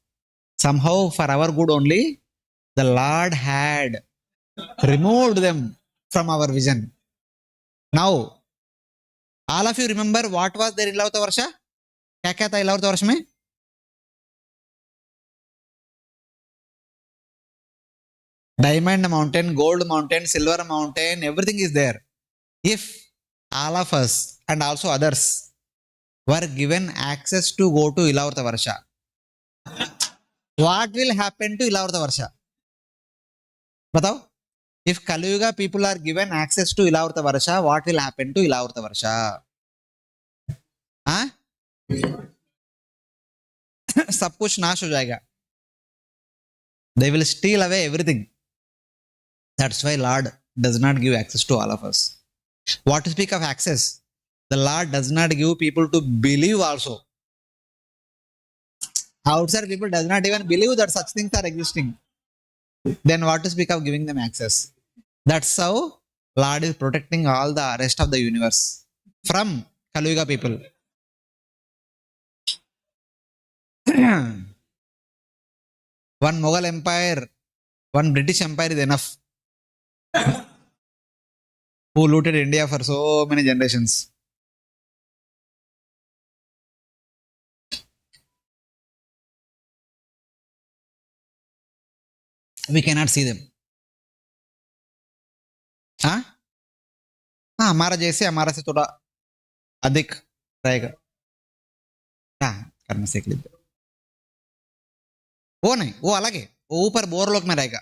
Speaker 1: Somehow, for our good only, the Lord had removed them from our vision. Now, all of you remember what was there in Ilavrita Varsha? क्या था इलावृत वर्ष में? Diamond mountain, gold mountain, silver mountain, everything is there. If all of us and also others were given access to go to Ilavrita Varsha, what will happen to Ilavrita Varsha? बताओ. If Kali Yuga people are given access to Ilavrita Varsha, what will happen to Ilavrita Varsha? हाँ? सब कुछ नाश हो जाएगा. They will steal away everything. That's why Lord does not give access to all of us. What to speak of access? The Lord does not give people to believe also. Outside people does not even believe that such things are existing. Then what to speak of giving them access? That's how Lord is protecting all the rest of the universe from Kali Yuga people. One Mughal empire, one British empire is enough. Who looted India for so many generations. We cannot see them. हाँ? हाँ, हमारा जैसे हमारा से थोड़ा अधिक रहेगा. हाँ, करना सीख लीजिए. वो नहीं, वो अलग है. वो ऊपर बोरलोक में रहेगा.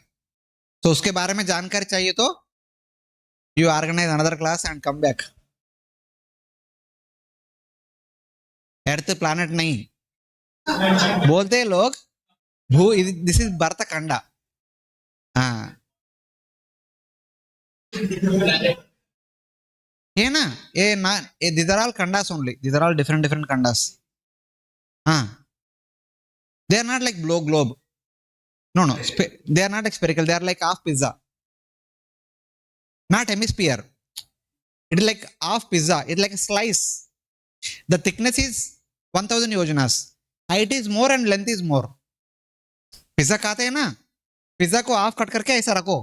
Speaker 1: तो उसके बारे में जानकारी चाहिए तो you organise another class and come back. Earth planet नहीं बोलते हैं लोग. भू, दिस इज भरतखंडा. हाँ, ये ना, ये these are all khandas only. These are all different khandas. हाँ, they are not like globe. No, they are not like spherical. They are like half pizza, not hemisphere. It is like half pizza. It is like a slice. The thickness is 1000 yojanas. Height is more and length is more. Pizza खाते हैं ना, pizza को half cut करके ऐसा रखो.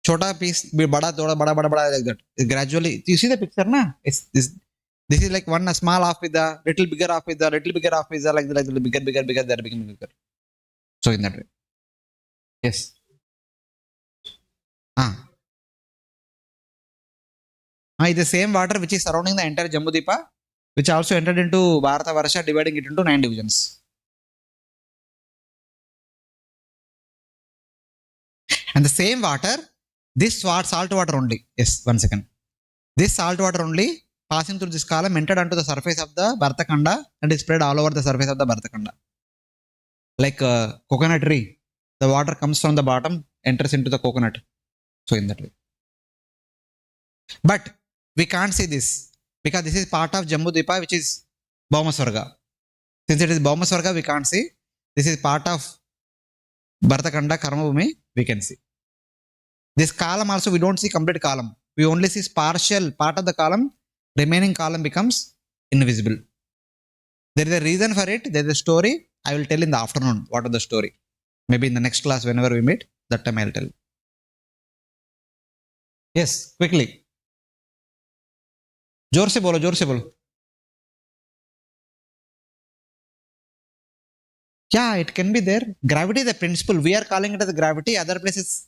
Speaker 1: छोटा piece बड़ा थोड़ा बड़ा like that. Gradually, you see the picture na? This is like one small half pizza, little bigger half pizza, little bigger half pizza, like bigger, they're becoming bigger. So in that way. Yes. It's the same water which is surrounding the entire Jambudvipa, which also entered into Bharata Varsha, dividing it into 9 divisions. And the same water, this salt water only. Yes, 1 second. This salt water only passing through this column entered onto the surface of the Bharatakhanda and is spread all over the surface of the Bharatakhanda. like a coconut tree. The water comes from the bottom, enters into the coconut. So in that way. But we can't see this because this is part of Jambudvipa, which is Bhaumaswarga. Since it is Bhaumaswarga, we can't see. This is part of Bharatakanda, Karmabhumi, we can see. This column also, we don't see complete column. We only see partial part of the column. Remaining column becomes invisible. There is a reason for it. There is a story. I will tell in the afternoon what is the story. Maybe in the next class, whenever we meet, that time I will tell. Yes, quickly. जोर से बोलो, जोर से बोलो. Yeah, it can be there. Gravity is a principle. We are calling it as gravity. Other places,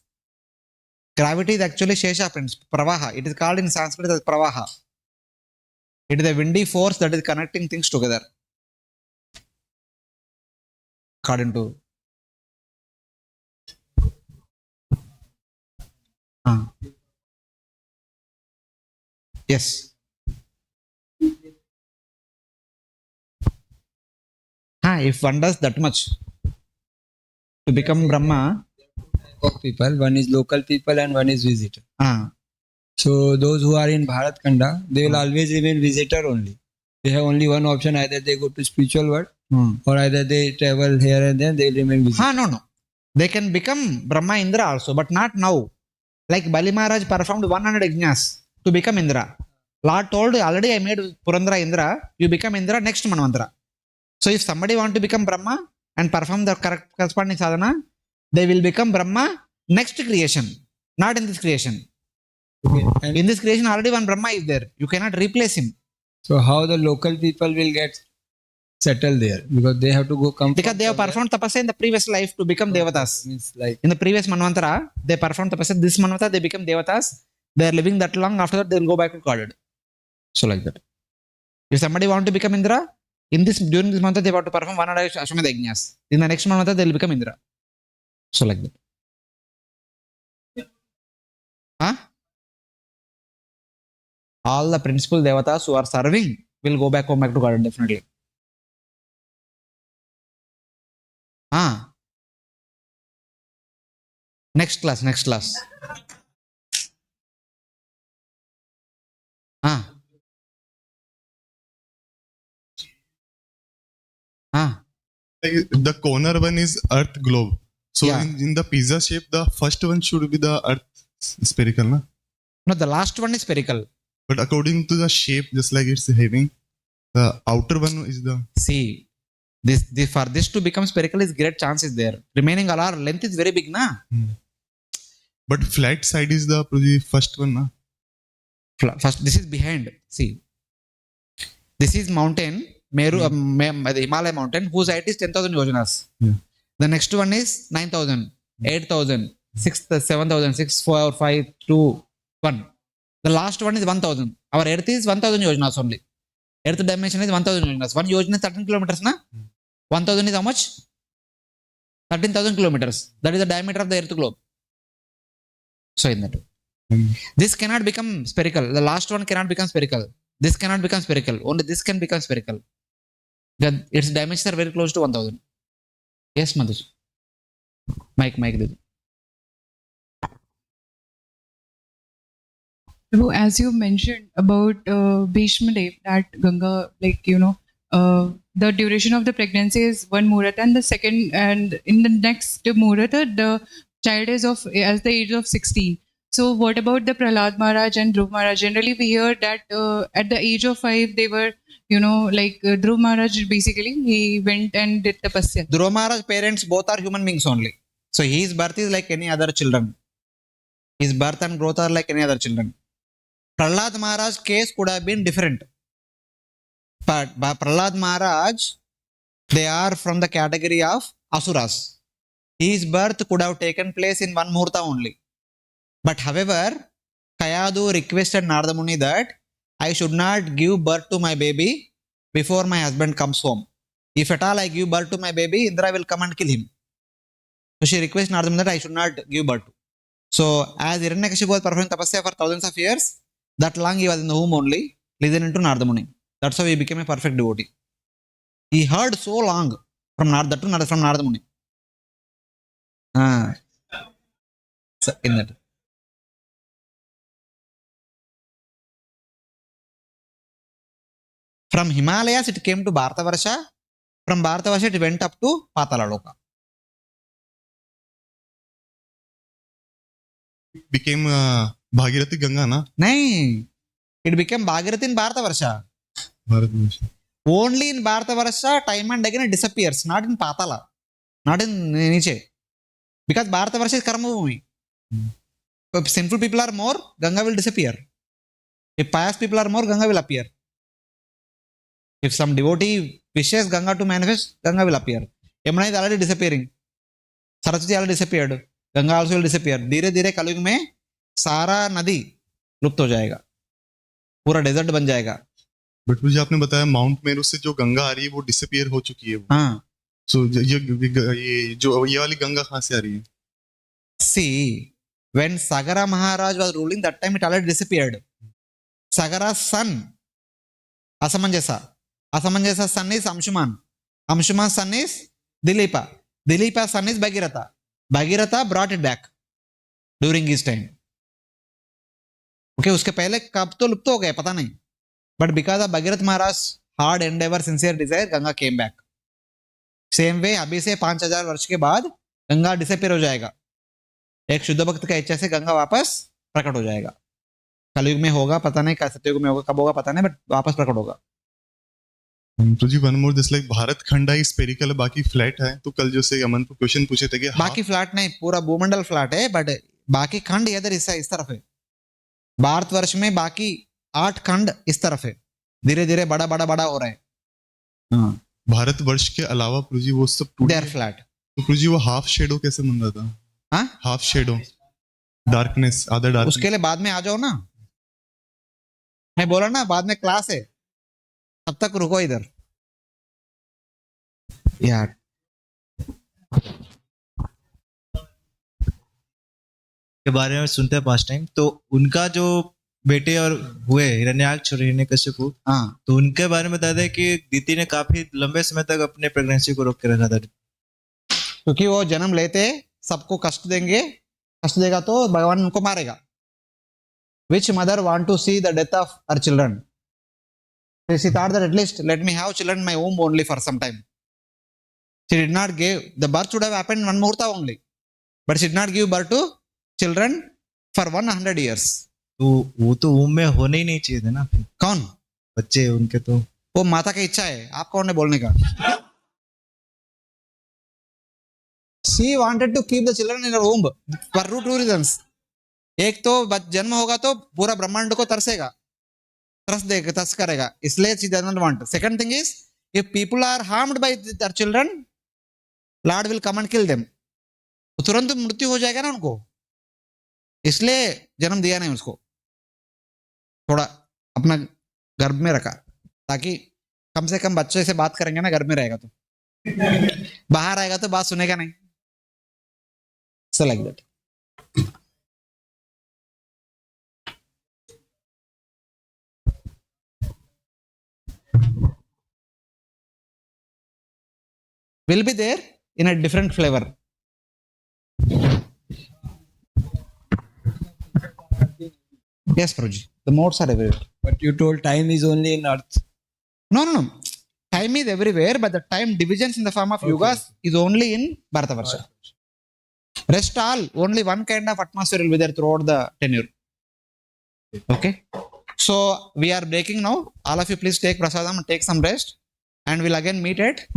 Speaker 1: gravity is actually Shesha principle, Pravaha. It is called in Sanskrit as Pravaha. It is a windy force that is connecting things together. According to. Yes. If one does that much to become Brahma,
Speaker 3: Of people, one is local people and one is visitor. So those who are in Bharat Khanda, they will always remain visitor only. They have only one option: either they go to spiritual world, or either they travel here and there. They will remain visitor.
Speaker 1: no. They can become Brahma Indra also, but not now. Like Bali Maharaj performed 100 yajnas to become Indra. Lord told, already I made Purandra Indra, you become Indra next Manvantara. So if somebody want to become Brahma and perform the corresponding sadhana, they will become Brahma next creation, not in this creation.
Speaker 3: Okay. And
Speaker 1: In this creation, already one Brahma is there. You cannot replace him
Speaker 3: so how the local people will get settled there, because they have to go come
Speaker 1: because they have performed tapasya in the previous life to become Devatas.
Speaker 3: means like
Speaker 1: In the previous Manvantara, they performed tapasya. This Manvantara, they become Devatas. They are living that long. After that, they will go back to Godhead. So like that. If somebody want to become Indra, during this month they want to perform 100 Ashwamedha Yajnas. In the next month they will become Indra. So like that. All the principal devatas who are serving will go back home back to Godhead definitely. Next class.
Speaker 4: The corner one is Earth globe. So
Speaker 1: Yeah.
Speaker 4: in the pizza shape, the first one should be the Earth spherical, na?
Speaker 1: No, the last one is spherical.
Speaker 4: But according to the shape, just like it's having, the outer one is the.
Speaker 1: See, this for this to become spherical is great chance is there. Remaining all our length is very big, na?
Speaker 4: But flat side is the first one, na?
Speaker 1: First, this is behind. See, this is mountain, Meru, the Himalaya mountain, whose height is 10,000 yojanas.
Speaker 4: Yeah.
Speaker 1: The next one is 9,000, 8,000, 6,000, 7,000, 6, 4, 5, 2, 1. The last one is 1,000. Our earth is 1,000 yojanas only. Earth dimension is 1,000 yojanas. One yojana is 13 kilometers, na? 1,000 is how much? 13,000 kilometers. That is the diameter of the earth globe. So in that way. This cannot become spherical. The last one cannot become spherical. This cannot become spherical. Only this can become spherical. Its dimensions are very close to 1,000. Yes, Madhush. Mike.
Speaker 5: So as you mentioned about Bhishma Dev, that Ganga, the duration of the pregnancy is one Muhurta, and the second, and in the next Muhurta, the child is as the age of 16. So what about the Prahlad Maharaj and Dhruv Maharaj? Generally, we hear that at the age of 5, they were, Dhruv Maharaj, basically, he went and did tapasya.
Speaker 1: Dhruva Maharaj parents both are human beings only. So his birth is like any other children. His birth and growth are like any other children. Prahlad Maharaj's case could have been different. But by Prahlad Maharaj, they are from the category of Asuras. His birth could have taken place in one Muhurta only. But however, Kayadu requested Narada Muni that I should not give birth to my baby before my husband comes home. If at all I give birth to my baby, Indra will come and kill him. So she requests Narada Muni that I should not give birth. So as Hiranyakashipu was performing tapasya for thousands of years, that long he was in the womb only, listening to Narada Muni. That's how he became a perfect devotee. He heard so long. From north, that to from Narada Muni. So in that. From Himalayas, it came to Bharatavarsha. From Bharatavarsha, it went up to Patalaloka.
Speaker 4: It became Bhagirathi Ganga, na?
Speaker 1: Nahin. It became Bhagirathi in Bharatavarsha.
Speaker 4: Bharatvarsha.
Speaker 1: Only in Bharatavarsha, time and again it disappears. Not in Patala. Not in Niche. Because Bharatavarsha is Karma Bhumi. If sinful people are more, Ganga will disappear. If pious people are more, Ganga will appear. If some devotee wishes Ganga to manifest, Ganga will appear. Yamuna is already disappearing. Saraswati already disappeared. Ganga also will disappear. धीरे धीरे कलयुग में सारा नदी लुप्त हो जाएगा, पूरा डेजर्ट बन जाएगा.
Speaker 4: बट मुझे आपने बताया माउंट मेरू से जो गंगा आ रही है वो डिसअपियर हो चुकी है.
Speaker 1: हाँ.
Speaker 4: सो ये वाली गंगा कहाँ से आ रही है?
Speaker 1: See, when Sagara Maharaj was ruling, that time it already disappeared. Sagara's son, Asamanjasa. Asamanjasa's son is Amshuman. Amshuman's son is Dilipa. Dilipa's son is Bhagirath. Bhagirath brought it back during his time. Okay, उसके पहले कब तो लुप्त हो गए पता नहीं. But because of Bhagirath Maharaj's hard endeavor, sincere desire, Ganga came back. Same way, अभी से 5000 वर्ष के बाद गंगा डिसअपियर हो जाएगा. एक शुद्ध भक्त का इच्छा से गंगा वापस प्रकट हो जाएगा. कलयुग में होगा पता नहीं, सतयुग में होगा, कब होगा पता नहीं, बट वापस प्रकट होगा.
Speaker 4: तो जी one more this like Bharat Khand है स्फेरिकल है, बाकी फ्लैट है. तो कल जैसे अमन को क्वेश्चन पूछे थे कि
Speaker 1: बाकी फ्लैट नहीं, पूरा भूमंडल फ्लैट है, बट बाकी खंड इधर इस तरफ है. भारतवर्ष में बाकी 8 खंड इस तरफ है. धीरे धीरे बड़ा बड़ा बड़ा हो रहा है.
Speaker 4: भारतवर्ष के अलावा प्रभु जी वो सब टूट
Speaker 1: देयर फ्लैट.
Speaker 4: तो प्रभु जी वो हाफ शेडो कैसे बन रहा था?
Speaker 1: हाँ,
Speaker 4: हाफ शेडो, डार्कनेस, आधा डार्क.
Speaker 1: उसके लिए बाद में आ जाओ ना. मैं बोला ना बाद में क्लास है, तब तक रुको इधर यार.
Speaker 6: के बारे में सुनते हैं 5 टाइम. तो उनका जो बेटे और हुए हिरण्याक्ष और हिरण्यकशिपु,
Speaker 1: हाँ,
Speaker 6: तो उनके बारे में बता दें कि दीति ने काफी लंबे समय तक अपने प्रेगनेंसी को रोक के रखा था.
Speaker 1: क्योंकि वो जन्म लेते सबको कष्ट देंगे, कष्ट देगा तो भगवान उनको मारेगा. Which mother want to see the death of her children? She thought that at least let me have children in my womb only for some time. She did not give, the birth should have happened in one muhurta only, but she did not give birth to children for 100 years.
Speaker 6: तो वो तो वूम में होने ही नहीं चाहिए थे ना. फिर
Speaker 1: कौन
Speaker 6: बच्चे उनके, तो
Speaker 1: वो माता की इच्छा है, आप कौन है बोलने का? She wanted to keep the children in her womb for two reasons. एक तो जन्म होगा तो पूरा ब्रह्मांड को तरसेगा, तरस करेगा, इसलिए she does not want. Second thing is, if people are harmed by their children, Lord will come and kill them. तो तुरंत मृत्यु हो जाएगा ना उनको, इसलिए जन्म दिया नहीं उसको. थोड़ा अपना गर्भ में रखा ताकि कम से कम बच्चों से बात करेंगे ना, गर्भ में रहेगा तो. बाहर आएगा तो बात सुनेगा नहीं. So like that. Will be there in a different flavor. Yes, Prabhuji. The modes are everywhere.
Speaker 3: But you told time is only in earth.
Speaker 1: No. Time is everywhere, but the time divisions in the form of yugas is only in Bharatavarsha. Rest all, only one kind of atmosphere will be there throughout the tenure. Okay. So we are breaking now. All of you please take prasadam and take some rest. And we'll again meet at